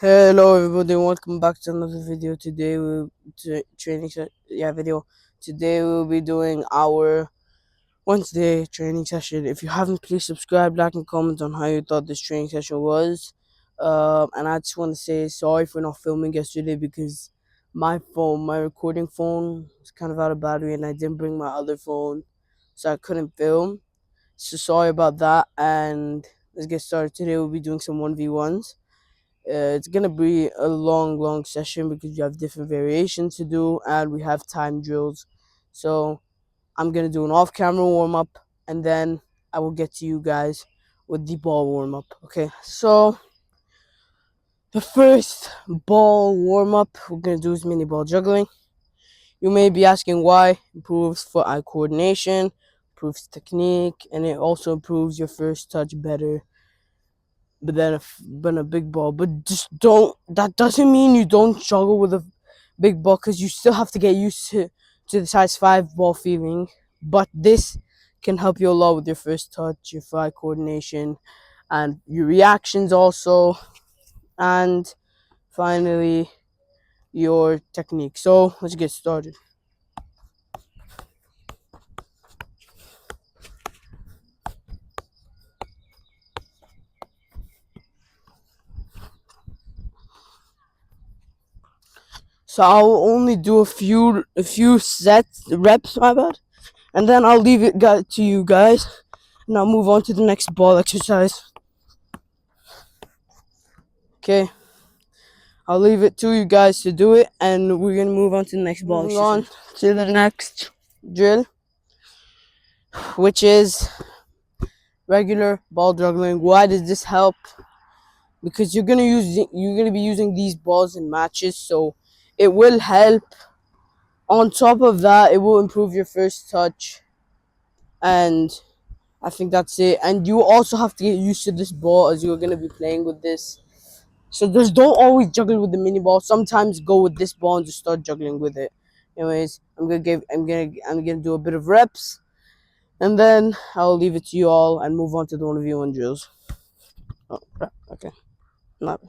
Hello everybody, welcome back to another video. Today we'll video. Today we'll be doing our Wednesday training session. If you haven't, please subscribe, like, and comment on how you thought this training session was. And I just want to say sorry for not filming yesterday because my recording phone, was kind of out of battery, and I didn't bring my other phone, so I couldn't film. So sorry about that. And let's get started. Today we'll be doing some 1v1s. It's gonna be a long session because you have different variations to do, and we have time drills. So I'm gonna do an off-camera warm-up, and then I will get to you guys with the ball warm-up. Okay, so the first ball warm-up we're gonna do is mini ball juggling. You may be asking why. Improves foot-eye coordination, improves technique, and it also improves your first touch better than a big ball. But just don't. That doesn't mean you don't struggle with a big ball, because you still have to get used to the size 5 ball feeling. But this can help you a lot with your first touch, your fly coordination, and your reactions also, and finally your technique. So let's get started. So I'll only do a few reps, my bad, and then I'll leave it to you guys, and I'll move on to the next ball exercise. Okay, I'll leave it to you guys to do it, and we're gonna move on to the next ball exercise. On to the next drill, which is regular ball juggling. Why does this help? Because you're gonna be using these balls in matches, so it will help. On top of that, it will improve your first touch, and I think that's it. And you also have to get used to this ball as you're gonna be playing with this. So just don't always juggle with the mini ball. Sometimes go with this ball and just start juggling with it. Anyways, I'm gonna do a bit of reps, and then I'll leave it to you all and move on to the 1v1 drills. Oh, okay, not.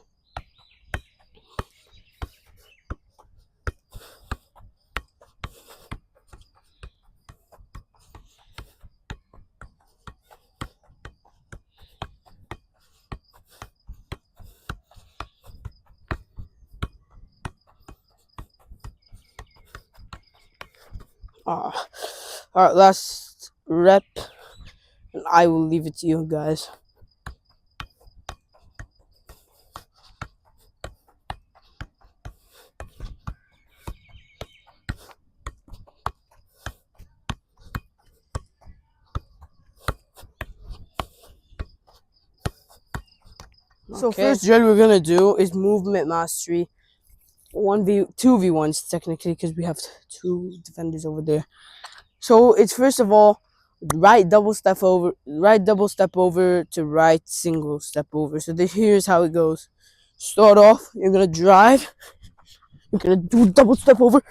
Alright, last rep, and I will leave it to you guys. So first drill we're gonna do is movement mastery. 2v1s technically, because we have 2 defenders over there. So it's first of all right double step over to right single step over. So here's how it goes. Start off, you're gonna drive, you're gonna do double step over,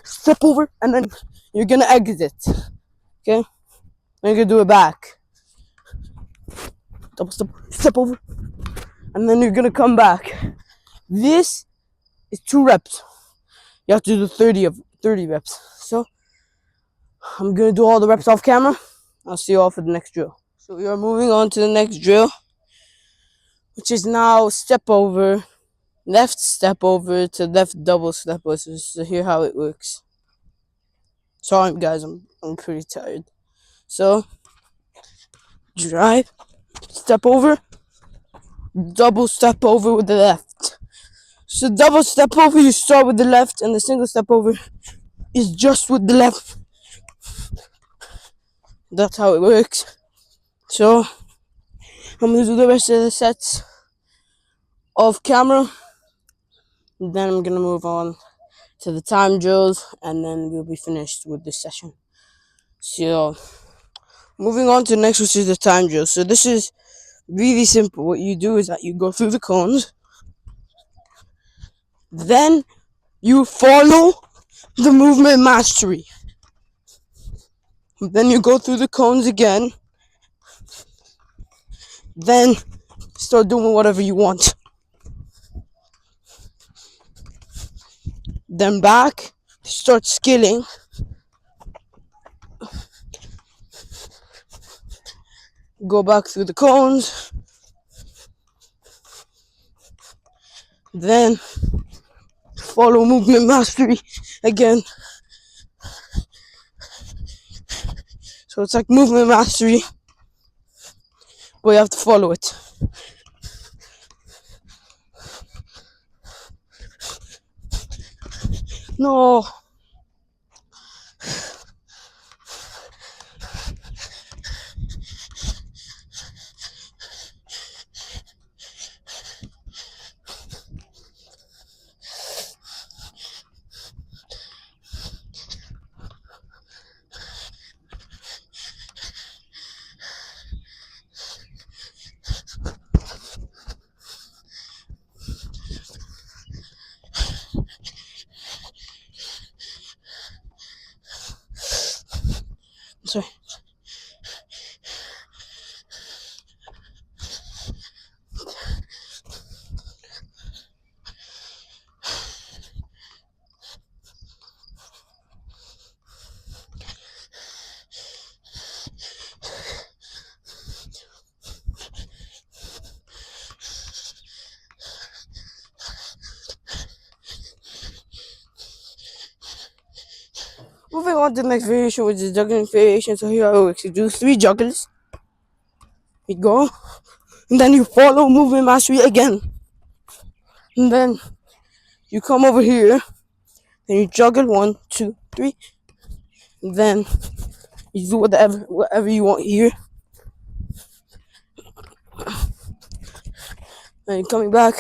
and then you're gonna exit. Okay? Then you're gonna do it back. Double step over, and then you're gonna come back. This is 2 reps. You have to do 30 reps. So I'm gonna do all the reps off camera. I'll see you all for the next drill. So we are moving on to the next drill, which is now step over, left step over to left double step over. So here's how it works. Sorry guys, I'm pretty tired. So drive, step over, double step over with the left. So double step over, you start with the left, and the single step over is just with the left. That's how it works. So I'm gonna do the rest of the sets off camera, and then I'm gonna move on to the time drills, and then we'll be finished with this session. So moving on to the next, which is the time drill. So this is really simple. What you do is that you go through the cones, then you follow the movement mastery. Then you go through the cones again. Then start doing whatever you want. then back, start skilling. Go back through the cones, then follow movement mastery again. So it's like movement mastery, but you have to follow it. No. Sorry. Moving on to the next variation, which is juggling variation. So here I will actually do 3 juggles. You go, and then you follow movement mastery again. And then you come over here, and you juggle 1, 2, 3. And then you do whatever you want here. And you're coming back.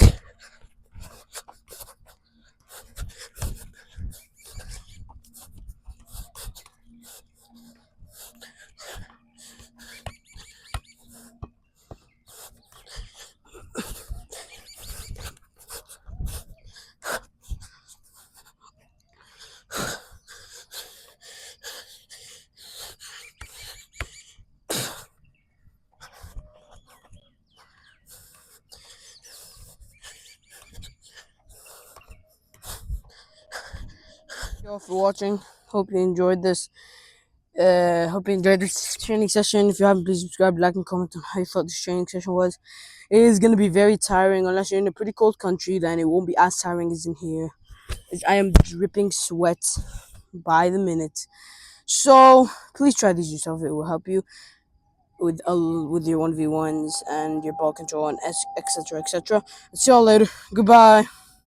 Thank you all for watching. Hope you enjoyed this. Hope you enjoyed this training session. If you haven't, please subscribe, like, and comment on how you thought this training session was. It is gonna be very tiring unless you're in a pretty cold country. Then it won't be as tiring as in here. I am dripping sweat by the minute. So please try these yourself. It will help you with your 1v1s and your ball control and etc. etc. See y'all later. Goodbye.